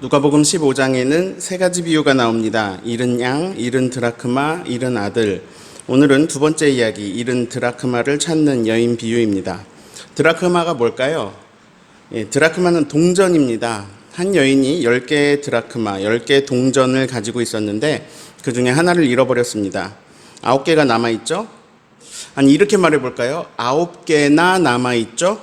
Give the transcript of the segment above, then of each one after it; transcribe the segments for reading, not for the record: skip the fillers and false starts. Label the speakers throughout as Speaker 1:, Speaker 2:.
Speaker 1: 누가복음 15장에는 세 가지 비유가 나옵니다. 잃은 양, 잃은 드라크마, 잃은 아들. 오늘은 두 번째 이야기, 잃은 드라크마를 찾는 여인 비유입니다. 드라크마가 뭘까요? 드라크마는 동전입니다. 한 여인이 10개의 드라크마, 10개의 동전을 가지고 있었는데 그 중에 하나를 잃어버렸습니다. 9개가 남아있죠? 아니, 이렇게 말해볼까요? 9개나 남아있죠?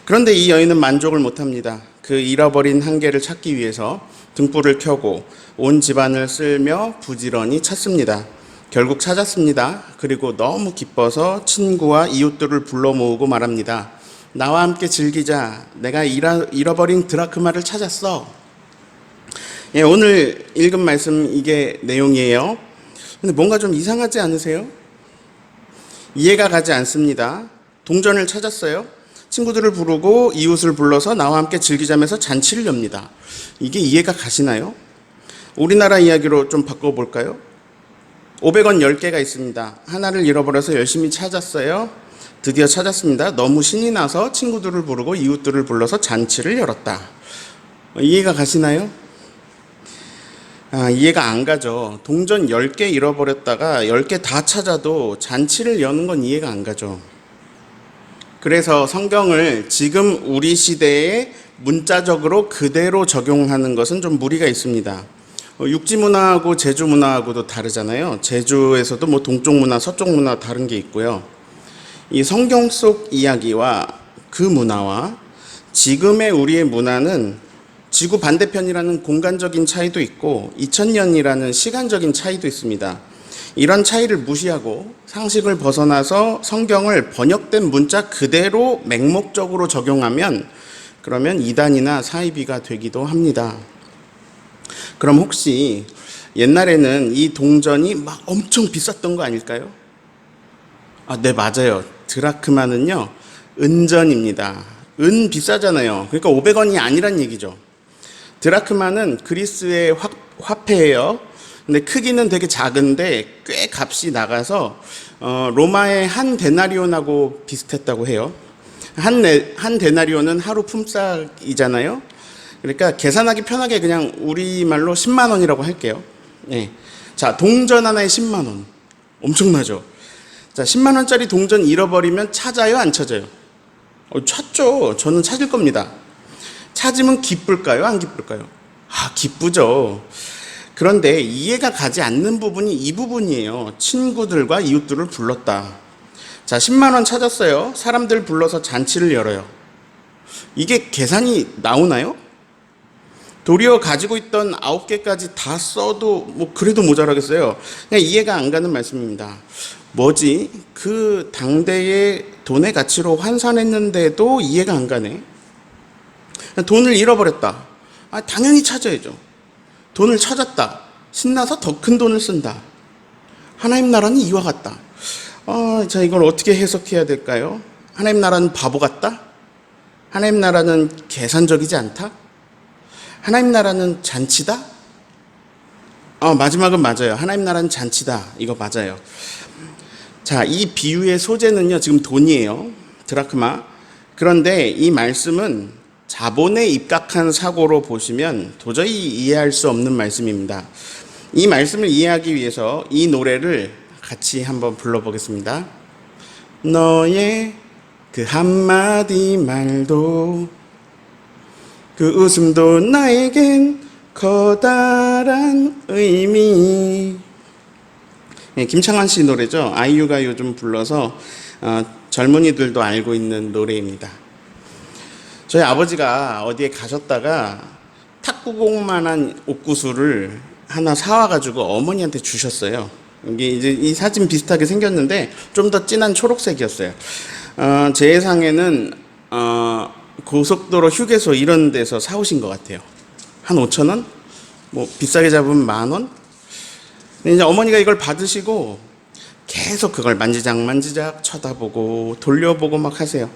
Speaker 1: 그런데 이 여인은 만족을 못합니다. 그 잃어버린 한 개를 찾기 위해서 등불을 켜고 온 집안을 쓸며 부지런히 찾습니다. 결국 찾았습니다. 그리고 너무 기뻐서 친구와 이웃들을 불러 모으고 말합니다. 나와 함께 즐기자. 내가 잃어버린 드라크마를 찾았어. 오늘 읽은 말씀 이게 내용이에요. 근데 뭔가 좀 이상하지 않으세요? 이해가 가지 않습니다. 동전을 찾았어요. 친구들을 부르고 이웃을 불러서 나와 함께 즐기자면서 잔치를 엽니다. 이게 이해가 가시나요? 우리나라 이야기로 좀 바꿔볼까요? 500원 10개가 있습니다. 하나를 잃어버려서 열심히 찾았어요. 드디어 찾았습니다. 너무 신이 나서 친구들을 부르고 이웃들을 불러서 잔치를 열었다. 이해가 가시나요? 이해가 안 가죠. 동전 10개 잃어버렸다가 10개 다 찾아도 잔치를 여는 건 이해가 안 가죠. 그래서 성경을 지금 우리 시대에 문자적으로 그대로 적용하는 것은 좀 무리가 있습니다. 육지 문화하고 제주 문화하고도 다르잖아요. 제주에서도 뭐 동쪽 문화, 서쪽 문화 다른 게 있고요. 이 성경 속 이야기와 그 문화와 지금의 우리의 문화는 지구 반대편이라는 공간적인 차이도 있고 2000년이라는 시간적인 차이도 있습니다. 이런 차이를 무시하고 상식을 벗어나서 성경을 번역된 문자 그대로 맹목적으로 적용하면 그러면 이단이나 사이비가 되기도 합니다. 그럼 혹시 옛날에는 이 동전이 막 엄청 비쌌던 거 아닐까요? 네, 맞아요. 드라크마는요, 은전입니다. 은 비싸잖아요. 그러니까 500원이 아니란 얘기죠. 드라크마는 그리스의 화폐예요. 근데 크기는 되게 작은데 꽤 값이 나가서 로마의 한 데나리온하고 비슷했다고 해요. 한 데나리온은 하루 품삯이잖아요. 그러니까 계산하기 편하게 그냥 우리말로 10만 원이라고 할게요. 자, 동전 하나에 10만 원. 엄청나죠? 자, 10만 원짜리 동전 잃어버리면 찾아요, 안 찾아요? 찾죠. 저는 찾을 겁니다. 찾으면 기쁠까요, 안 기쁠까요? 기쁘죠. 그런데 이해가 가지 않는 부분이 이 부분이에요. 친구들과 이웃들을 불렀다. 자, 10만 원 찾았어요. 사람들 불러서 잔치를 열어요. 이게 계산이 나오나요? 도리어 가지고 있던 9개까지 다 써도 뭐 그래도 모자라겠어요. 그냥 이해가 안 가는 말씀입니다. 뭐지? 그 당대의 돈의 가치로 환산했는데도 이해가 안 가네. 돈을 잃어버렸다. 당연히 찾아야죠. 돈을 찾았다. 신나서 더 큰 돈을 쓴다. 하나님 나라는 이와 같다. 자, 이걸 어떻게 해석해야 될까요? 하나님 나라는 바보 같다? 하나님 나라는 계산적이지 않다? 하나님 나라는 잔치다? 마지막은 맞아요. 하나님 나라는 잔치다. 이거 맞아요. 자, 이 비유의 소재는요, 지금 돈이에요. 드라크마. 그런데 이 말씀은 자본에 입각한 사고로 보시면 도저히 이해할 수 없는 말씀입니다. 이 말씀을 이해하기 위해서 이 노래를 같이 한번 불러보겠습니다. 너의 그 한마디 말도 그 웃음도 나에겐 커다란 의미. 김창완 씨 노래죠. 아이유가 요즘 불러서 젊은이들도 알고 있는 노래입니다. 저희 아버지가 어디에 가셨다가 탁구공만한 옥구슬을 하나 사와가지고 어머니한테 주셨어요. 이게 이제 이 사진 비슷하게 생겼는데 좀 더 진한 초록색이었어요. 제 예상에는 고속도로 휴게소 이런 데서 사오신 것 같아요. 한 5,000원? 뭐 비싸게 잡으면 10,000원? 근데 이제 어머니가 이걸 받으시고 계속 그걸 만지작 쳐다보고 돌려보고 막 하세요.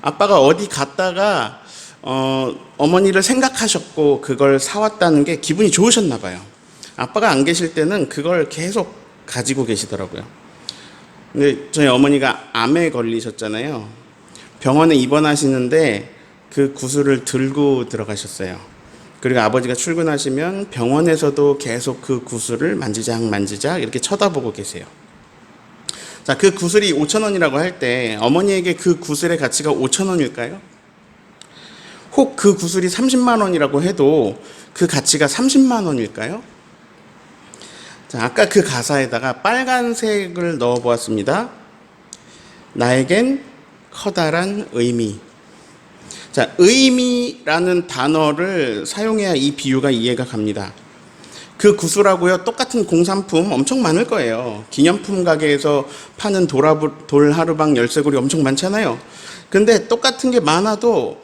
Speaker 1: 아빠가 어디 갔다가 어머니를 생각하셨고 그걸 사왔다는 게 기분이 좋으셨나 봐요. 아빠가 안 계실 때는 그걸 계속 가지고 계시더라고요. 근데 저희 어머니가 암에 걸리셨잖아요. 병원에 입원하시는데 그 구슬을 들고 들어가셨어요. 그리고 아버지가 출근하시면 병원에서도 계속 그 구슬을 만지작 이렇게 쳐다보고 계세요. 자, 그 구슬이 5,000원이라고 할 때 어머니에게 그 구슬의 가치가 5,000원일까요? 혹 그 구슬이 30만 원이라고 해도 그 가치가 30만 원일까요? 자, 아까 그 가사에다가 빨간색을 넣어 보았습니다. 나에겐 커다란 의미. 자, 의미라는 단어를 사용해야 이 비유가 이해가 갑니다. 그 구슬하고요, 똑같은 공산품 엄청 많을 거예요. 기념품 가게에서 파는 돌하루방 열쇠고리 엄청 많잖아요. 근데 똑같은 게 많아도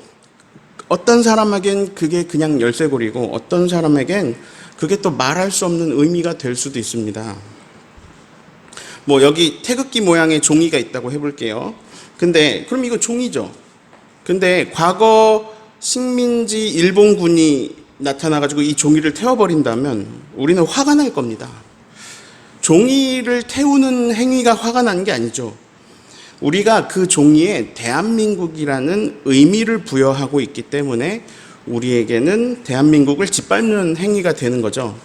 Speaker 1: 어떤 사람에겐 그게 그냥 열쇠고리고 어떤 사람에겐 그게 또 말할 수 없는 의미가 될 수도 있습니다. 뭐 여기 태극기 모양의 종이가 있다고 해볼게요. 근데 그럼 이거 종이죠. 근데 과거 식민지 일본군이 나타나가지고 이 종이를 태워버린다면 우리는 화가 날 겁니다. 종이를 태우는 행위가 화가 나는 게 아니죠. 우리가 그 종이에 대한민국이라는 의미를 부여하고 있기 때문에 우리에게는 대한민국을 짓밟는 행위가 되는 거죠.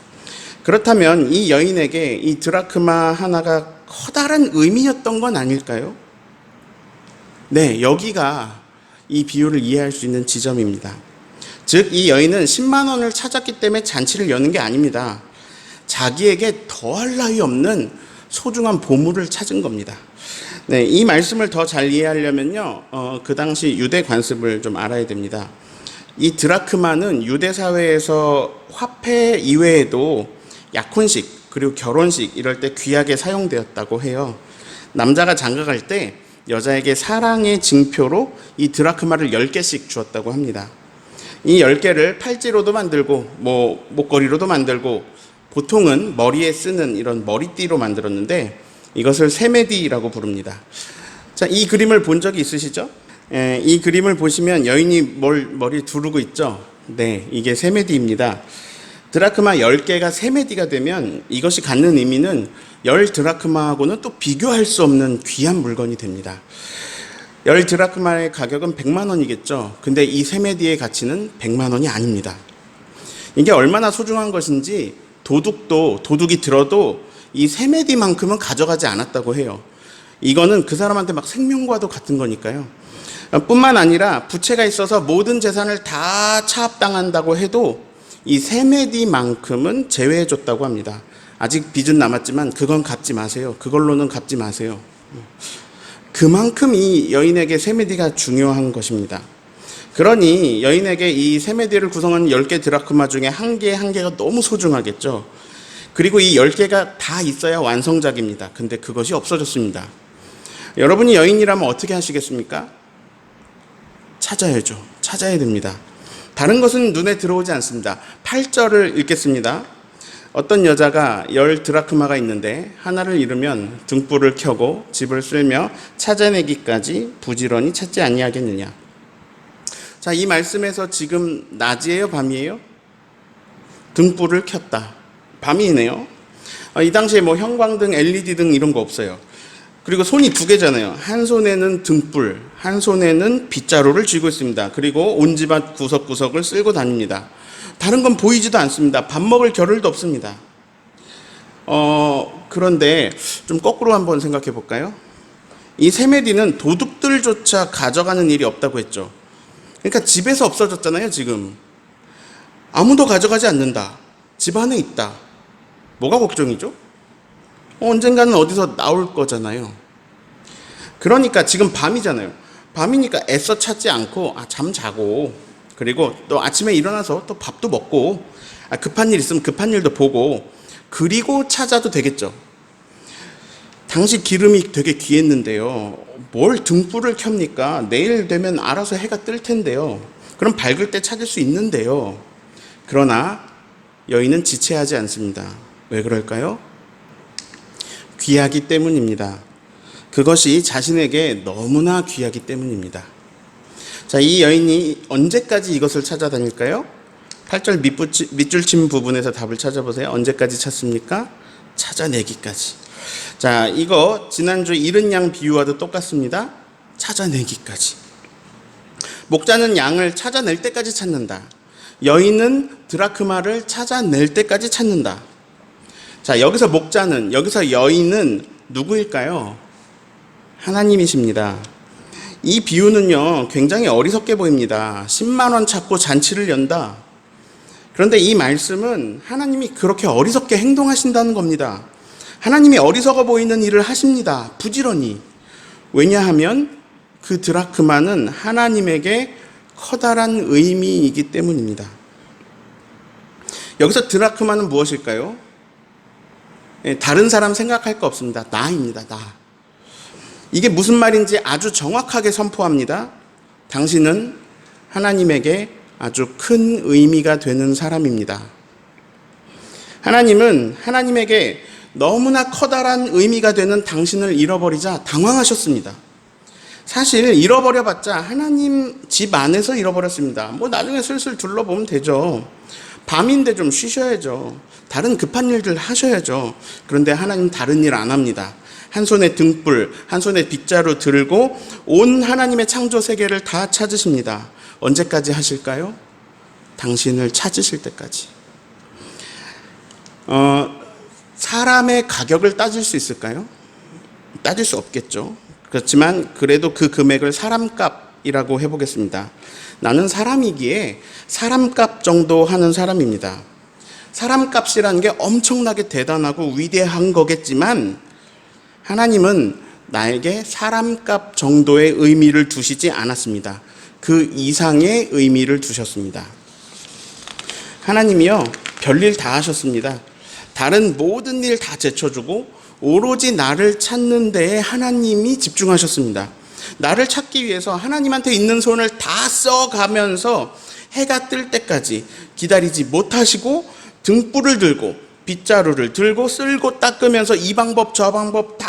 Speaker 1: 그렇다면 이 여인에게 이 드라크마 하나가 커다란 의미였던 건 아닐까요? 네, 여기가 이 비유를 이해할 수 있는 지점입니다. 즉, 이 여인은 10만 원을 찾았기 때문에 잔치를 여는 게 아닙니다. 자기에게 더할 나위 없는 소중한 보물을 찾은 겁니다. 네, 이 말씀을 더 잘 이해하려면요, 그 당시 유대 관습을 좀 알아야 됩니다. 이 드라크마는 유대 사회에서 화폐 이외에도 약혼식 그리고 결혼식 이럴 때 귀하게 사용되었다고 해요. 남자가 장가갈 때 여자에게 사랑의 징표로 이 드라크마를 10개씩 주었다고 합니다. 이 10개를 팔찌로도 만들고 뭐 목걸이로도 만들고 보통은 머리에 쓰는 이런 머리띠로 만들었는데 이것을 세메디라고 부릅니다. 자, 이 그림을 본 적이 있으시죠? 이 그림을 보시면 여인이 머리에 두르고 있죠? 네, 이게 세메디입니다. 드라크마 10개가 세메디가 되면 이것이 갖는 의미는 10 드라크마하고는 또 비교할 수 없는 귀한 물건이 됩니다. 10 드라크마의 가격은 100만 원이겠죠. 근데 이 세메디의 가치는 100만 원이 아닙니다. 이게 얼마나 소중한 것인지 도둑이 들어도 이 세메디만큼은 가져가지 않았다고 해요. 이거는 그 사람한테 막 생명과도 같은 거니까요. 뿐만 아니라 부채가 있어서 모든 재산을 다 차압당한다고 해도 이 세메디만큼은 제외해 줬다고 합니다. 아직 빚은 남았지만 그건 갚지 마세요. 그걸로는 갚지 마세요. 그만큼 이 여인에게 세메디가 중요한 것입니다. 그러니 여인에게 이 세메디를 구성하는 10개 드라크마 중에 한 개가 너무 소중하겠죠. 그리고 이 10개가 다 있어야 완성작입니다. 근데 그것이 없어졌습니다. 여러분이 여인이라면 어떻게 하시겠습니까? 찾아야죠. 찾아야 됩니다. 다른 것은 눈에 들어오지 않습니다. 8절을 읽겠습니다. 어떤 여자가 10 드라크마가 있는데 하나를 잃으면 등불을 켜고 집을 쓸며 찾아내기까지 부지런히 찾지 아니하겠느냐. 자, 이 말씀에서 지금 낮이에요, 밤이에요? 등불을 켰다. 밤이네요. 이 당시에 뭐 형광등, LED 등 이런 거 없어요. 그리고 손이 2개잖아요. 한 손에는 등불, 한 손에는 빗자루를 쥐고 있습니다. 그리고 온 집안 구석구석을 쓸고 다닙니다. 다른 건 보이지도 않습니다. 밥 먹을 겨를도 없습니다. 그런데 좀 거꾸로 한번 생각해 볼까요? 이 세메디는 도둑들조차 가져가는 일이 없다고 했죠. 그러니까 집에서 없어졌잖아요, 지금. 아무도 가져가지 않는다. 집 안에 있다. 뭐가 걱정이죠? 언젠가는 어디서 나올 거잖아요. 그러니까 지금 밤이잖아요. 밤이니까 애써 찾지 않고 잠 자고 그리고 또 아침에 일어나서 또 밥도 먹고 급한 일 있으면 급한 일도 보고 그리고 찾아도 되겠죠. 당시 기름이 되게 귀했는데요. 뭘 등불을 켭니까? 내일 되면 알아서 해가 뜰 텐데요. 그럼 밝을 때 찾을 수 있는데요. 그러나 여인은 지체하지 않습니다. 왜 그럴까요? 귀하기 때문입니다. 그것이 자신에게 너무나 귀하기 때문입니다. 자, 이 여인이 언제까지 이것을 찾아다닐까요? 8절 밑줄 친 부분에서 답을 찾아보세요. 언제까지 찾습니까? 찾아내기까지. 자, 이거 지난주 잃은 양 비유와도 똑같습니다. 찾아내기까지. 목자는 양을 찾아낼 때까지 찾는다. 여인은 드라크마를 찾아낼 때까지 찾는다. 자, 여기서 목자는, 여기서 여인은 누구일까요? 하나님이십니다. 이 비유는요, 굉장히 어리석게 보입니다. 10만 원 찾고 잔치를 연다. 그런데 이 말씀은 하나님이 그렇게 어리석게 행동하신다는 겁니다. 하나님이 어리석어 보이는 일을 하십니다. 부지런히. 왜냐하면 그 드라크마는 하나님에게 커다란 의미이기 때문입니다. 여기서 드라크마는 무엇일까요? 다른 사람 생각할 거 없습니다. 나입니다. 나. 이게 무슨 말인지 아주 정확하게 선포합니다. 당신은 하나님에게 아주 큰 의미가 되는 사람입니다. 하나님은 하나님에게 너무나 커다란 의미가 되는 당신을 잃어버리자 당황하셨습니다. 사실 잃어버려봤자 하나님 집 안에서 잃어버렸습니다. 뭐 나중에 슬슬 둘러보면 되죠. 밤인데 좀 쉬셔야죠. 다른 급한 일들 하셔야죠. 그런데 하나님 다른 일 안 합니다. 한 손에 등불, 한 손에 빗자루 들고 온 하나님의 창조 세계를 다 찾으십니다. 언제까지 하실까요? 당신을 찾으실 때까지. 사람의 가격을 따질 수 있을까요? 따질 수 없겠죠. 그렇지만 그래도 그 금액을 사람값이라고 해보겠습니다. 나는 사람이기에 사람값 정도 하는 사람입니다. 사람값이라는 게 엄청나게 대단하고 위대한 거겠지만 하나님은 나에게 사람값 정도의 의미를 두시지 않았습니다. 그 이상의 의미를 두셨습니다. 하나님이요, 별일 다 하셨습니다. 다른 모든 일 다 제쳐주고 오로지 나를 찾는 데에 하나님이 집중하셨습니다. 나를 찾기 위해서 하나님한테 있는 손을 다 써가면서 해가 뜰 때까지 기다리지 못하시고 등불을 들고 빗자루를 들고 쓸고 닦으면서 이 방법 저 방법 다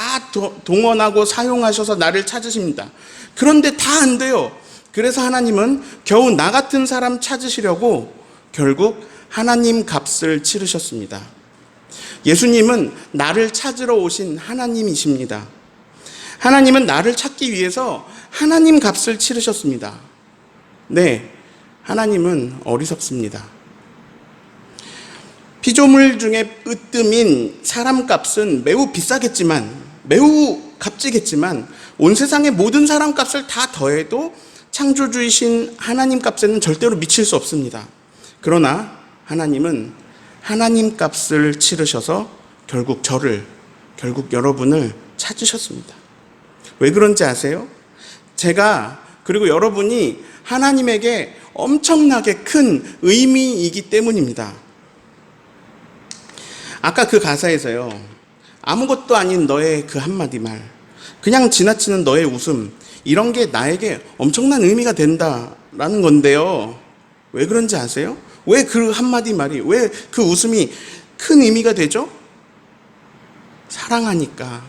Speaker 1: 동원하고 사용하셔서 나를 찾으십니다. 그런데 다 안 돼요. 그래서 하나님은 겨우 나 같은 사람 찾으시려고 결국 하나님 값을 치르셨습니다. 예수님은 나를 찾으러 오신 하나님이십니다. 하나님은 나를 찾기 위해서 하나님 값을 치르셨습니다. 네, 하나님은 어리석습니다. 피조물 중에 으뜸인 사람 값은 매우 비싸겠지만, 매우 값지겠지만 온 세상의 모든 사람 값을 다 더해도 창조주이신 하나님 값에는 절대로 미칠 수 없습니다. 그러나 하나님은 하나님 값을 치르셔서 결국 저를, 결국 여러분을 찾으셨습니다. 왜 그런지 아세요? 제가, 그리고 여러분이 하나님에게 엄청나게 큰 의미이기 때문입니다. 아까 그 가사에서요, 아무것도 아닌 너의 그 한마디 말, 그냥 지나치는 너의 웃음, 이런 게 나에게 엄청난 의미가 된다라는 건데요. 왜 그런지 아세요? 왜 그 한마디 말이, 왜 그 웃음이 큰 의미가 되죠? 사랑하니까.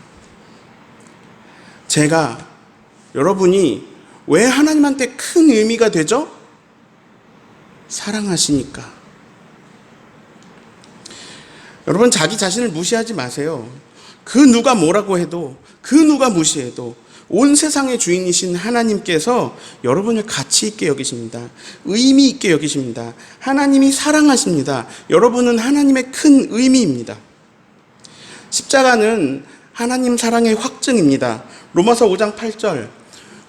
Speaker 1: 제가, 여러분이 왜 하나님한테 큰 의미가 되죠? 사랑하시니까. 여러분, 자기 자신을 무시하지 마세요. 그 누가 뭐라고 해도, 그 누가 무시해도 온 세상의 주인이신 하나님께서 여러분을 가치 있게 여기십니다. 의미 있게 여기십니다. 하나님이 사랑하십니다. 여러분은 하나님의 큰 의미입니다. 십자가는 하나님 사랑의 확증입니다. 로마서 5장 8절,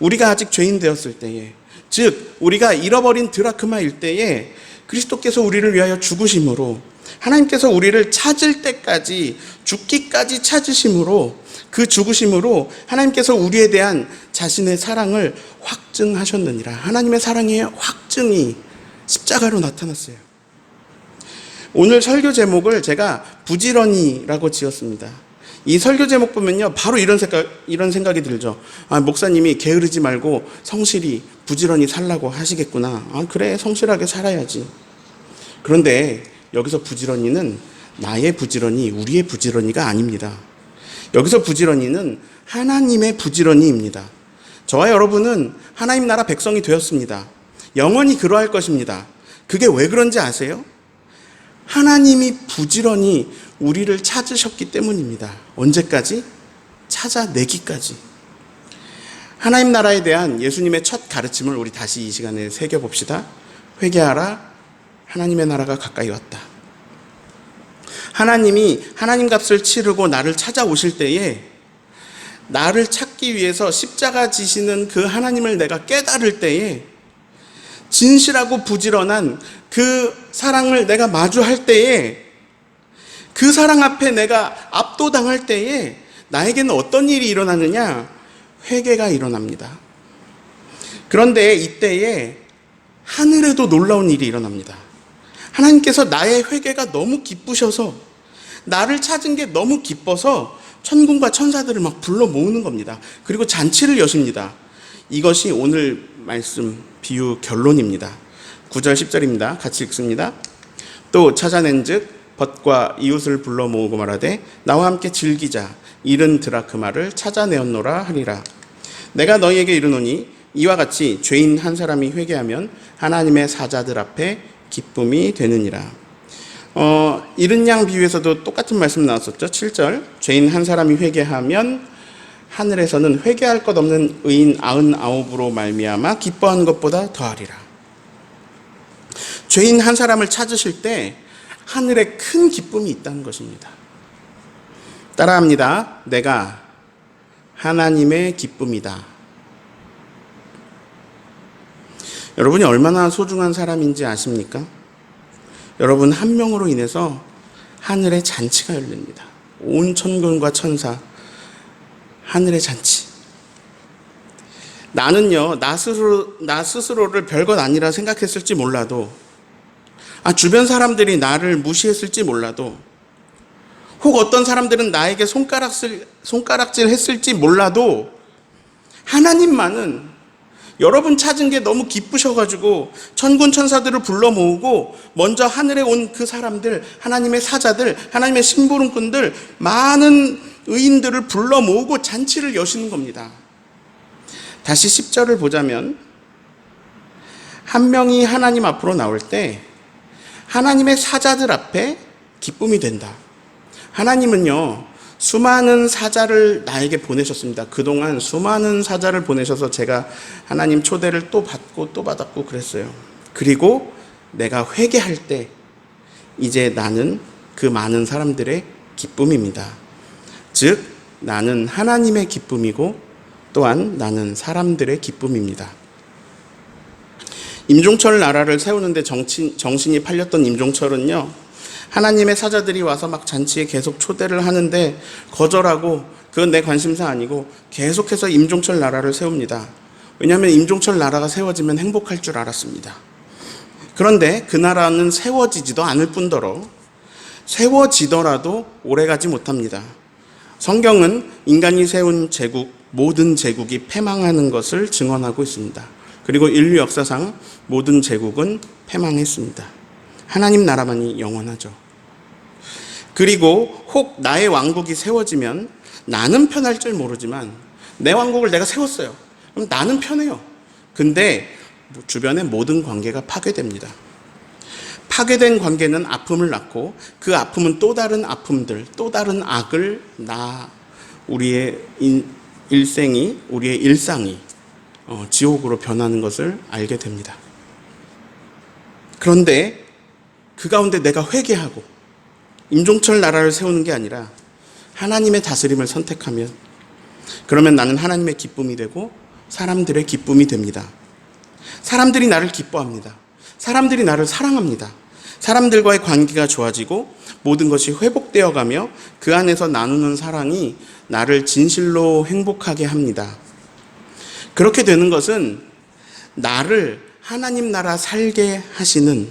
Speaker 1: 우리가 아직 죄인 되었을 때에, 즉 우리가 잃어버린 드라크마일 때에 그리스도께서 우리를 위하여 죽으심으로, 하나님께서 우리를 찾을 때까지, 죽기까지 찾으심으로, 그 죽으심으로 하나님께서 우리에 대한 자신의 사랑을 확증하셨느니라. 하나님의 사랑의 확증이 십자가로 나타났어요. 오늘 설교 제목을 제가 부지런히라고 지었습니다. 이 설교 제목 보면요, 바로 이런 생각이 들죠. 아, 목사님이 게으르지 말고 성실히 부지런히 살라고 하시겠구나. 아, 그래, 성실하게 살아야지. 그런데 여기서 부지런히는 나의 부지런히, 우리의 부지런히가 아닙니다. 여기서 부지런히는 하나님의 부지런히입니다. 저와 여러분은 하나님 나라 백성이 되었습니다. 영원히 그러할 것입니다. 그게 왜 그런지 아세요? 하나님이 부지런히 우리를 찾으셨기 때문입니다. 언제까지? 찾아내기까지. 하나님 나라에 대한 예수님의 첫 가르침을 우리 다시 이 시간에 새겨봅시다. 회개하라, 하나님의 나라가 가까이 왔다. 하나님이 하나님 값을 치르고 나를 찾아오실 때에 나를 찾기 위해서 십자가 지시는 그 하나님을 내가 깨달을 때에 진실하고 부지런한 그 사랑을 내가 마주할 때에 그 사랑 앞에 내가 압도당할 때에 나에게는 어떤 일이 일어나느냐? 회개가 일어납니다. 그런데 이때에 하늘에도 놀라운 일이 일어납니다. 하나님께서 나의 회개가 너무 기쁘셔서 나를 찾은 게 너무 기뻐서 천군과 천사들을 막 불러 모으는 겁니다. 그리고 잔치를 여십니다. 이것이 오늘 말씀 비유 결론입니다. 9절 10절입니다. 같이 읽습니다. 또 찾아낸즉 벗과 이웃을 불러 모으고 말하되 나와 함께 즐기자. 잃은 드라크마를 찾아내었노라 하리라. 내가 너희에게 이르노니 이와 같이 죄인 한 사람이 회개하면 하나님의 사자들 앞에 기쁨이 되느니라. 잃은 양 비유에서도 똑같은 말씀 나왔었죠. 7절 죄인 한 사람이 회개하면 하늘에서는 회개할 것 없는 의인 99으로 말미암아 기뻐하는 것보다 더하리라. 죄인 한 사람을 찾으실 때 하늘에 큰 기쁨이 있다는 것입니다. 따라합니다. 내가 하나님의 기쁨이다. 여러분이 얼마나 소중한 사람인지 아십니까? 여러분 한 명으로 인해서 하늘의 잔치가 열립니다. 온 천군과 천사, 하늘의 잔치. 나는요, 나 스스로를 별것 아니라 생각했을지 몰라도, 주변 사람들이 나를 무시했을지 몰라도, 혹 어떤 사람들은 나에게 손가락질 했을지 몰라도, 하나님만은 여러분 찾은 게 너무 기쁘셔가지고 천군 천사들을 불러 모으고 먼저 하늘에 온 그 사람들, 하나님의 사자들, 하나님의 심부름꾼들, 많은 의인들을 불러 모으고 잔치를 여시는 겁니다. 다시 10절을 보자면 한 명이 하나님 앞으로 나올 때 하나님의 사자들 앞에 기쁨이 된다. 하나님은요, 수많은 사자를 나에게 보내셨습니다. 그동안 수많은 사자를 보내셔서 제가 하나님 초대를 또 받고 또 받았고 그랬어요. 그리고 내가 회개할 때 이제 나는 그 많은 사람들의 기쁨입니다. 즉 나는 하나님의 기쁨이고 또한 나는 사람들의 기쁨입니다. 임종철 나라를 세우는데 정신이 팔렸던 임종철은요, 하나님의 사자들이 와서 막 잔치에 계속 초대를 하는데 거절하고 그건 내 관심사 아니고 계속해서 임종철 나라를 세웁니다. 왜냐하면 임종철 나라가 세워지면 행복할 줄 알았습니다. 그런데 그 나라는 세워지지도 않을 뿐더러 세워지더라도 오래가지 못합니다. 성경은 인간이 세운 제국, 모든 제국이 패망하는 것을 증언하고 있습니다. 그리고 인류 역사상 모든 제국은 패망했습니다. 하나님 나라만이 영원하죠. 그리고 혹 나의 왕국이 세워지면 나는 편할 줄 모르지만 내 왕국을 내가 세웠어요. 그럼 나는 편해요. 근데 주변의 모든 관계가 파괴됩니다. 파괴된 관계는 아픔을 낳고 그 아픔은 또 다른 아픔들, 또 다른 악을 우리의 일생이, 우리의 일상이 지옥으로 변하는 것을 알게 됩니다. 그런데 그 가운데 내가 회개하고 임종철 나라를 세우는 게 아니라 하나님의 다스림을 선택하면 그러면 나는 하나님의 기쁨이 되고 사람들의 기쁨이 됩니다. 사람들이 나를 기뻐합니다. 사람들이 나를 사랑합니다. 사람들과의 관계가 좋아지고 모든 것이 회복되어 가며 그 안에서 나누는 사랑이 나를 진실로 행복하게 합니다. 그렇게 되는 것은 나를 하나님 나라 살게 하시는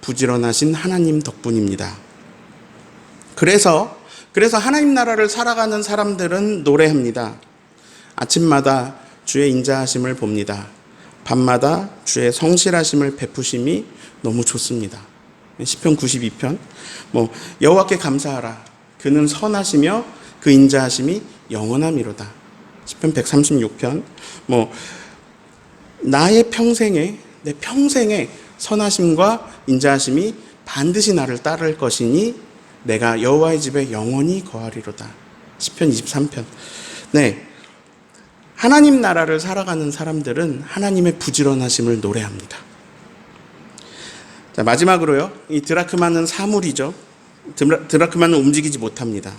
Speaker 1: 부지런하신 하나님 덕분입니다. 그래서 하나님 나라를 살아가는 사람들은 노래합니다. 아침마다 주의 인자하심을 봅니다. 밤마다 주의 성실하심을 베푸심이 너무 좋습니다. 시편 92편 여호와께 감사하라. 그는 선하시며 그 인자하심이 영원함이로다. 시편 136편 나의 평생에 내 평생에 선하심과 인자하심이 반드시 나를 따를 것이니 내가 여호와의 집에 영원히 거하리로다. 시편 23편. 네, 하나님 나라를 살아가는 사람들은 하나님의 부지런하심을 노래합니다. 자, 마지막으로요. 이 드라크마는 사물이죠. 드라크마는 움직이지 못합니다.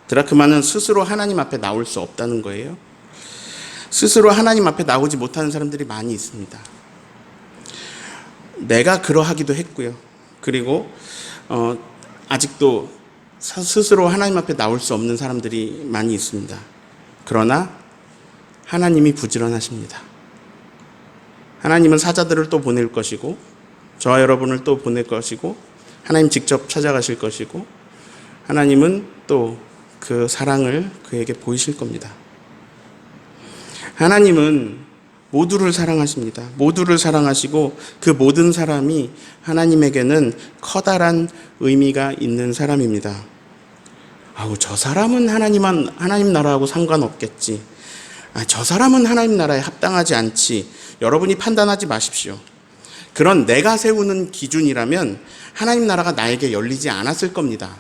Speaker 1: 드라크마는 스스로 하나님 앞에 나올 수 없다는 거예요. 스스로 하나님 앞에 나오지 못하는 사람들이 많이 있습니다. 내가 그러하기도 했고요. 그리고 아직도 스스로 하나님 앞에 나올 수 없는 사람들이 많이 있습니다. 그러나 하나님이 부지런하십니다. 하나님은 사자들을 또 보낼 것이고 저와 여러분을 또 보낼 것이고 하나님 직접 찾아가실 것이고 하나님은 또 그 사랑을 그에게 보이실 겁니다. 하나님은 모두를 사랑하십니다. 모두를 사랑하시고 그 모든 사람이 하나님에게는 커다란 의미가 있는 사람입니다. 아우, 저 사람은 하나님 나라하고 상관없겠지. 저 사람은 하나님 나라에 합당하지 않지. 여러분이 판단하지 마십시오. 그런 내가 세우는 기준이라면 하나님 나라가 나에게 열리지 않았을 겁니다.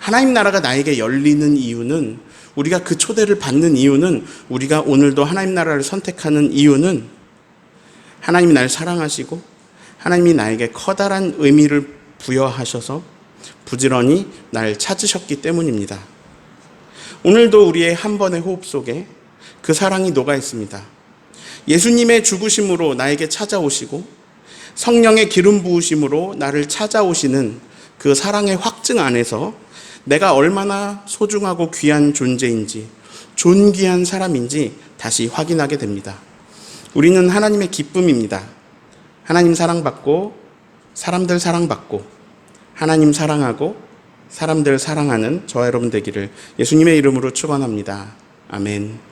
Speaker 1: 하나님 나라가 나에게 열리는 이유는, 우리가 그 초대를 받는 이유는, 우리가 오늘도 하나님 나라를 선택하는 이유는 하나님이 날 사랑하시고 하나님이 나에게 커다란 의미를 부여하셔서 부지런히 날 찾으셨기 때문입니다. 오늘도 우리의 한 번의 호흡 속에 그 사랑이 녹아 있습니다. 예수님의 죽으심으로 나에게 찾아오시고 성령의 기름 부으심으로 나를 찾아오시는 그 사랑의 확증 안에서 내가 얼마나 소중하고 귀한 존재인지, 존귀한 사람인지 다시 확인하게 됩니다. 우리는 하나님의 기쁨입니다. 하나님 사랑받고 사람들 사랑받고 하나님 사랑하고 사람들 사랑하는 저와 여러분 되기를 예수님의 이름으로 축원합니다. 아멘.